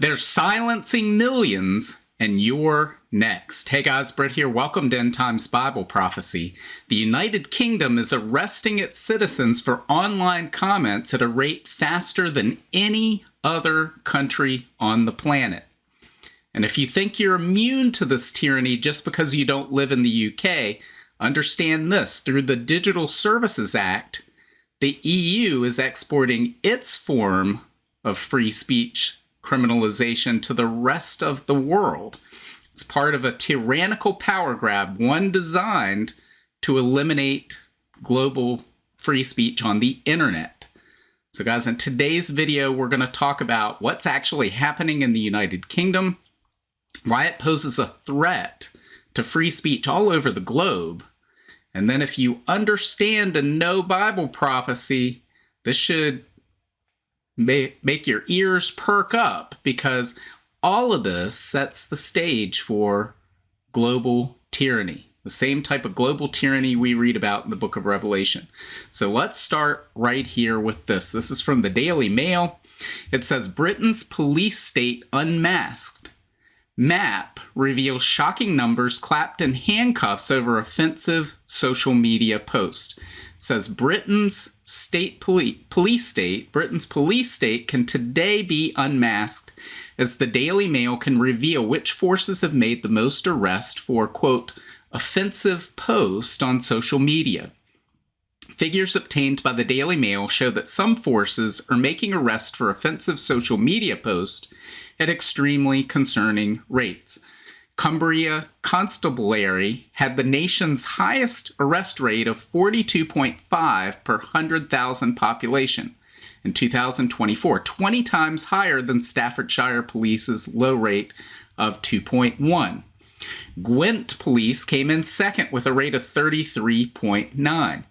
They're silencing millions, and you're next. Hey guys, Britt here. Welcome to End Times Bible Prophecy. The United Kingdom is arresting its citizens for online comments at a rate faster than any other country on the planet. And if you think you're immune to this tyranny just because you don't live in the UK, understand this. Through the Digital Services Act, the EU is exporting its form of free speech criminalization to the rest of the world. It's part of a tyrannical power grab, one designed to eliminate global free speech on the internet. So guys, in today's video, we're going to talk about what's actually happening in the United Kingdom, why it poses a threat to free speech all over the globe. And then if you understand and know Bible prophecy, this should make your ears perk up, because all of this sets the stage for global tyranny, the same type of global tyranny we read about in the book of Revelation. So let's start right here with this. This is from the Daily Mail. It says, Britain's police state unmasked. Map reveals shocking numbers clapped in handcuffs over offensive social media post. It says Britain's police state can today be unmasked, as the Daily Mail can reveal which forces have made the most arrest for, quote, offensive post on social media. Figures obtained by the Daily Mail show that some forces are making arrests for offensive social media posts at extremely concerning rates. Cumbria Constabulary had the nation's highest arrest rate of 42.5 per 100,000 population in 2024, 20 times higher than Staffordshire Police's low rate of 2.1. Gwent Police came in second with a rate of 33.9.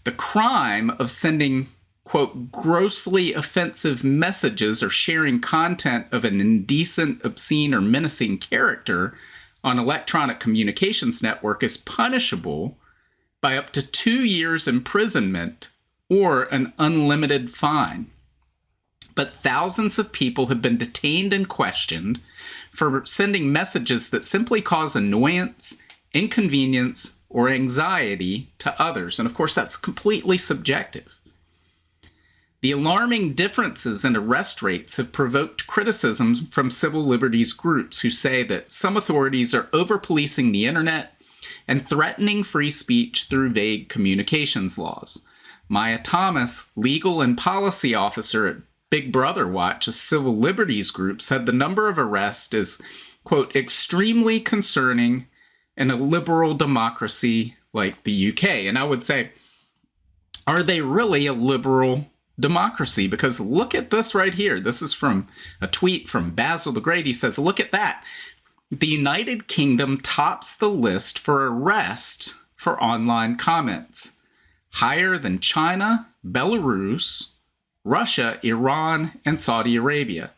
The crime of sending, quote, grossly offensive messages or sharing content of an indecent, obscene, or menacing character on electronic communications network is punishable by up to 2 years imprisonment or an unlimited fine. But thousands of people have been detained and questioned for sending messages that simply cause annoyance, inconvenience, or anxiety to others. And of course, that's completely subjective. The alarming differences in arrest rates have provoked criticism from civil liberties groups who say that some authorities are over-policing the internet and threatening free speech through vague communications laws. Maya Thomas, legal and policy officer at Big Brother Watch, a civil liberties group, said the number of arrests is, quote, extremely concerning in a liberal democracy like the UK. And I would say, are they really a liberal democracy? Because look at this right here. This is from a tweet from Basil the Great. He says, look at that. The United Kingdom tops the list for arrest for online comments, higher than China, Belarus, Russia, Iran, and Saudi Arabia.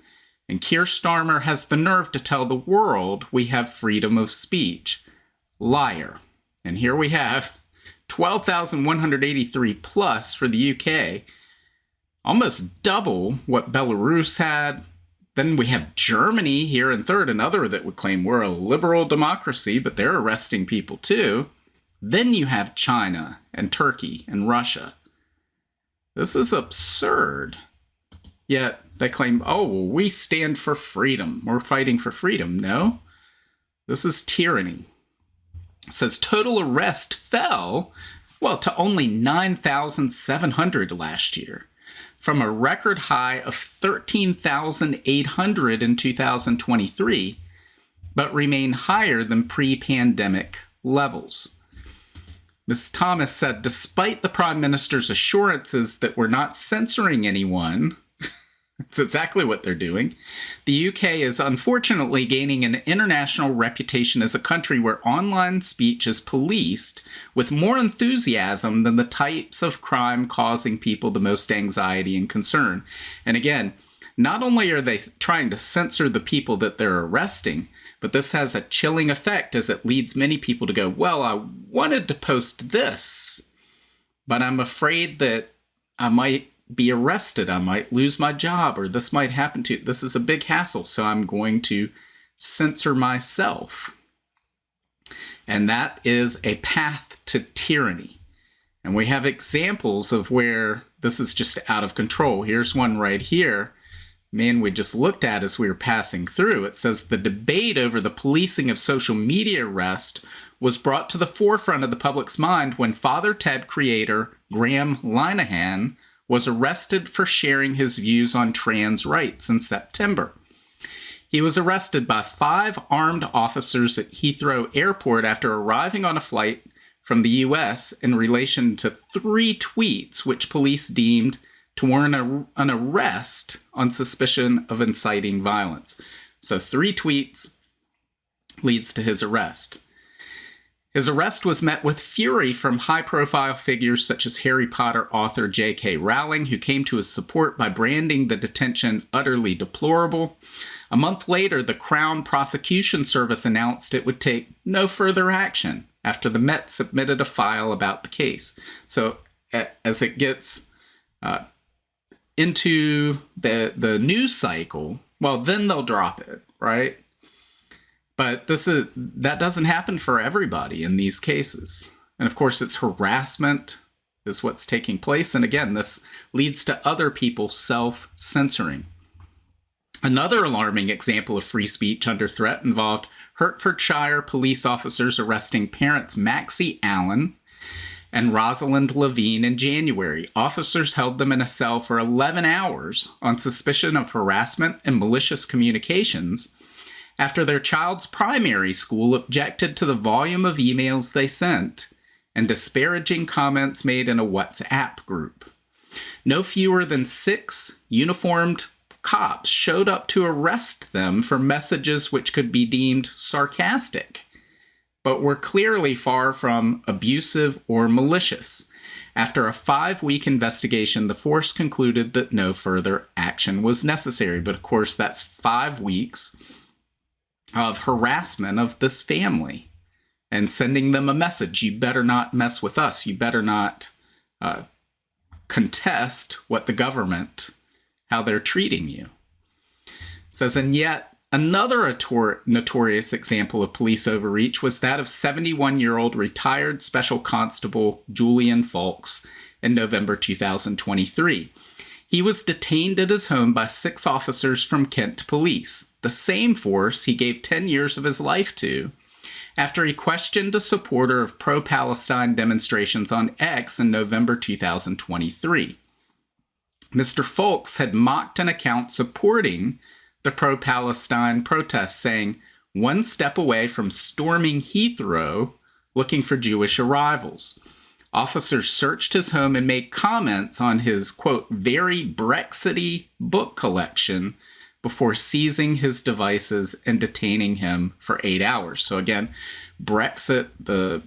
And Keir Starmer has the nerve to tell the world we have freedom of speech. Liar. And here we have 12,183 plus for the UK, almost double what Belarus had. Then we have Germany here in third, another that would claim we're a liberal democracy, but they're arresting people too. Then you have China and Turkey and Russia. This is absurd. Yet they claim, oh, well, we stand for freedom. We're fighting for freedom. No, this is tyranny. It says total arrest fell, well, to only 9,700 last year, from a record high of 13,800 in 2023, but remain higher than pre-pandemic levels. Ms. Thomas said, despite the Prime Minister's assurances that we're not censoring anyone, it's exactly what they're doing, the UK is unfortunately gaining an international reputation as a country where online speech is policed with more enthusiasm than the types of crime causing people the most anxiety and concern. And again, not only are they trying to censor the people that they're arresting, but this has a chilling effect as it leads many people to go, well, I wanted to post this, but I'm afraid that I might be arrested. I might lose my job, or this might happen to. This is a big hassle, so I'm going to censor myself. And that is a path to tyranny. And we have examples of where this is just out of control. Here's one right here. Man, we just looked at as we were passing through. It says the debate over the policing of social media arrest was brought to the forefront of the public's mind when Father Ted creator Graham Linehan was arrested for sharing his views on trans rights in September. He was arrested by 5 armed officers at Heathrow Airport after arriving on a flight from the U.S. in relation to 3 tweets which police deemed to warrant an arrest on suspicion of inciting violence. So 3 tweets leads to his arrest. His arrest was met with fury from high-profile figures such as Harry Potter author J.K. Rowling, who came to his support by branding the detention utterly deplorable. A month later, the Crown Prosecution Service announced it would take no further action after the Met submitted a file about the case. So as it gets into the news cycle, well, then they'll drop it, right? But that doesn't happen for everybody in these cases. And of course, it's harassment is what's taking place. And again, this leads to other people self-censoring. Another alarming example of free speech under threat involved Hertfordshire police officers arresting parents Maxie Allen and Rosalind Levine in January. Officers held them in a cell for 11 hours on suspicion of harassment and malicious communications after their child's primary school objected to the volume of emails they sent and disparaging comments made in a WhatsApp group. No fewer than 6 uniformed cops showed up to arrest them for messages which could be deemed sarcastic, but were clearly far from abusive or malicious. After a 5-week investigation, the force concluded that no further action was necessary. But of course, that's 5 weeks of harassment of this family and sending them a message. You better not mess with us. You better not contest what the government, how they're treating you. It says, and yet another notorious example of police overreach was that of 71-year-old retired Special Constable Julian Fawkes in November 2023. He was detained at his home by 6 officers from Kent Police, the same force he gave 10 years of his life to, after he questioned a supporter of pro-Palestine demonstrations on X in November 2023. Mr. Fawkes had mocked an account supporting the pro-Palestine protests, saying, "One step away from storming Heathrow looking for Jewish arrivals." Officers searched his home and made comments on his, quote, very Brexity book collection before seizing his devices and detaining him for 8 hours. So again, Brexit, the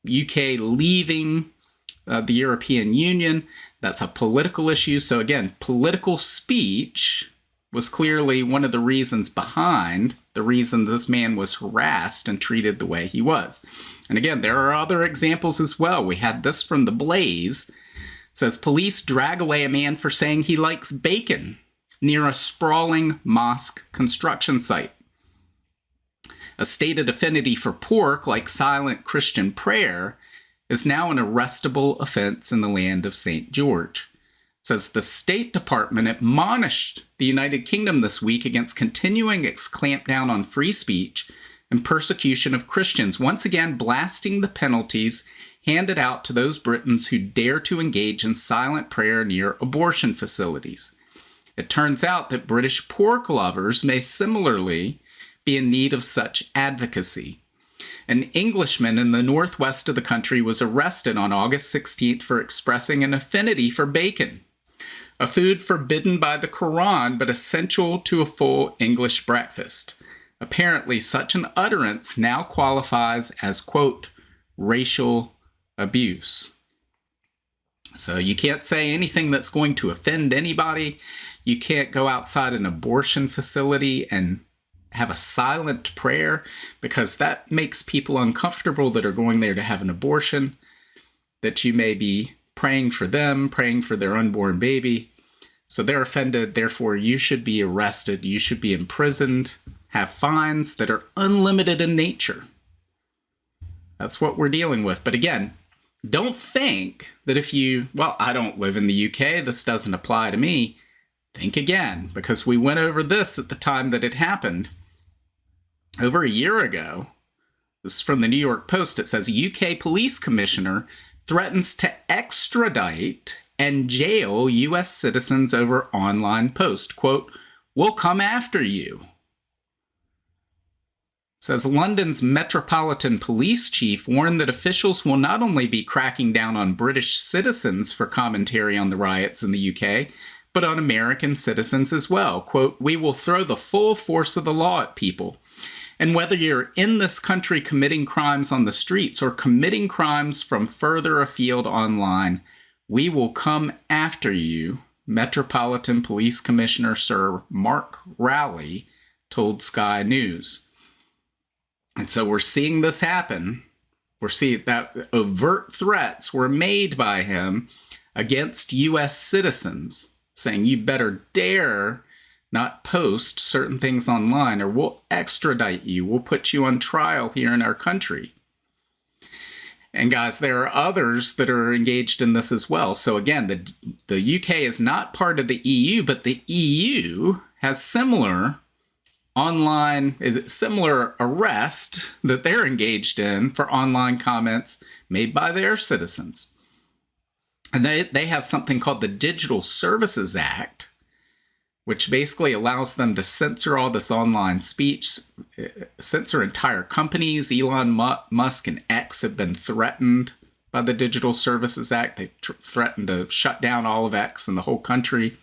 UK leaving the European Union, that's a political issue. So again, political speech was clearly one of the reasons behind the reason this man was harassed and treated the way he was. And again, there are other examples as well. We had this from The Blaze. It says, police drag away a man for saying he likes bacon near a sprawling mosque construction site. A stated affinity for pork, like silent Christian prayer, is now an arrestable offense in the land of St. George. It says the State Department admonished the United Kingdom this week against continuing its clampdown on free speech and persecution of Christians, once again blasting the penalties handed out to those Britons who dare to engage in silent prayer near abortion facilities. It turns out that British pork lovers may similarly be in need of such advocacy. An Englishman in the northwest of the country was arrested on August 16th for expressing an affinity for bacon, a food forbidden by the Quran but essential to a full English breakfast. Apparently, such an utterance now qualifies as, quote, racial abuse. So you can't say anything that's going to offend anybody. You can't go outside an abortion facility and have a silent prayer, because that makes people uncomfortable that are going there to have an abortion, that you may be praying for them, praying for their unborn baby. So they're offended. Therefore, you should be arrested. You should be imprisoned, have fines that are unlimited in nature. That's what we're dealing with. But again, don't think that if you, well, I don't live in the UK, this doesn't apply to me. Think again, because we went over this at the time that it happened. Over a year ago, this is from the New York Post. It says, UK police commissioner threatens to extradite and jail U.S. citizens over online post. Quote, "We'll come after you." It says London's Metropolitan Police Chief warned that officials will not only be cracking down on British citizens for commentary on the riots in the UK, but on American citizens as well. Quote, "We will throw the full force of the law at people. And whether you're in this country committing crimes on the streets or committing crimes from further afield online, we will come after you," Metropolitan Police Commissioner Sir Mark Rowley told Sky News. And so we're seeing this happen. We're seeing that overt threats were made by him against U.S. citizens, saying you better dare not post certain things online or we'll extradite you. We'll put you on trial here in our country. And guys, there are others that are engaged in this as well. So again, the UK is not part of the EU, but the EU has similar arrest that they're engaged in for online comments made by their citizens. And they have something called the Digital Services Act, which basically allows them to censor all this online speech, censor entire companies. Elon Musk and X have been threatened by the Digital Services Act. They threatened to shut down all of X in the whole country,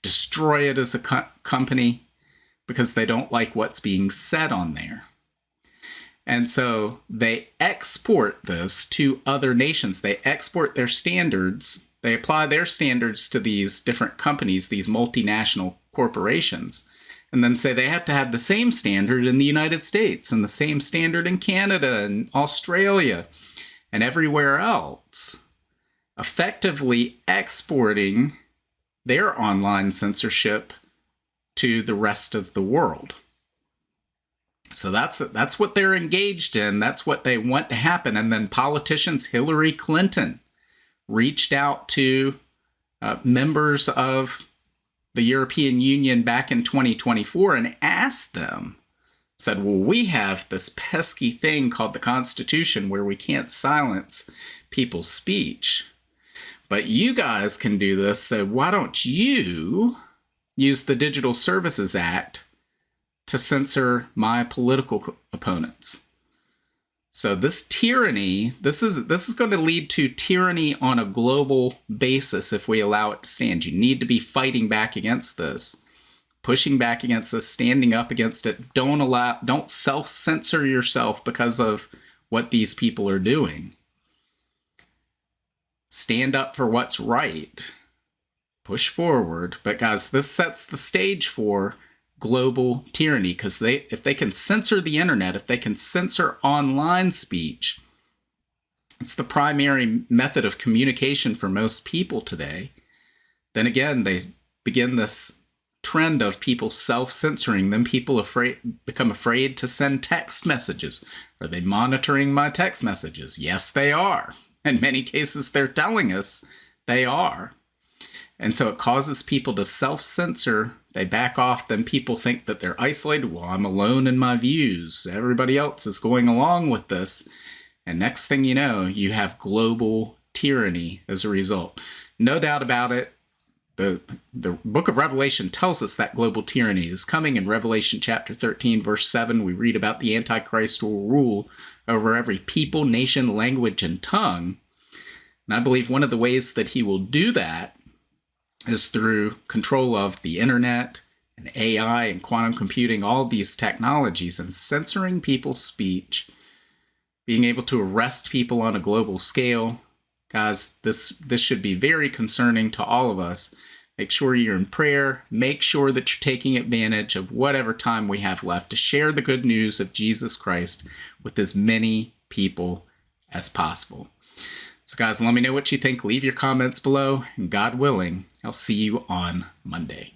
destroy it as a company because they don't like what's being said on there. And so they export this to other nations. They export their standards. They apply their standards to these different companies, these multinational corporations, and then say they have to have the same standard in the United States and the same standard in Canada and Australia and everywhere else, effectively exporting their online censorship to the rest of the world. So that's what they're engaged in. That's what they want to happen. And then politicians, Hillary Clinton, reached out to members of the European Union back in 2024 and asked them, said, well, we have this pesky thing called the Constitution where we can't silence people's speech, but you guys can do this, so why don't you use the Digital Services Act to censor my political opponents? So this tyranny, this is going to lead to tyranny on a global basis if we allow it to stand. You need to be fighting back against this, pushing back against this, standing up against it. Don't self-censor yourself because of what these people are doing. Stand up for what's right. Push forward. But guys, this sets the stage for global tyranny, because if they can censor the internet, if they can censor online speech, it's the primary method of communication for most people today, then again, they begin this trend of people self-censoring. Then people become afraid to send text messages. Are they monitoring my text messages? Yes, they are. In many cases, they're telling us they are. And so it causes people to self-censor. They back off. Then people think that they're isolated. Well, I'm alone in my views. Everybody else is going along with this. And next thing you know, you have global tyranny as a result. No doubt about it. The book of Revelation tells us that global tyranny is coming. In Revelation chapter 13, verse 7, we read about the Antichrist will rule over every people, nation, language, and tongue. And I believe one of the ways that he will do that is through control of the internet and AI and quantum computing, all these technologies, and censoring people's speech, being able to arrest people on a global scale. Guys, this should be very concerning to all of us. Make sure you're in prayer. Make sure that you're taking advantage of whatever time we have left to share the good news of Jesus Christ with as many people as possible. So guys, let me know what you think. Leave your comments below, and God willing, I'll see you on Monday.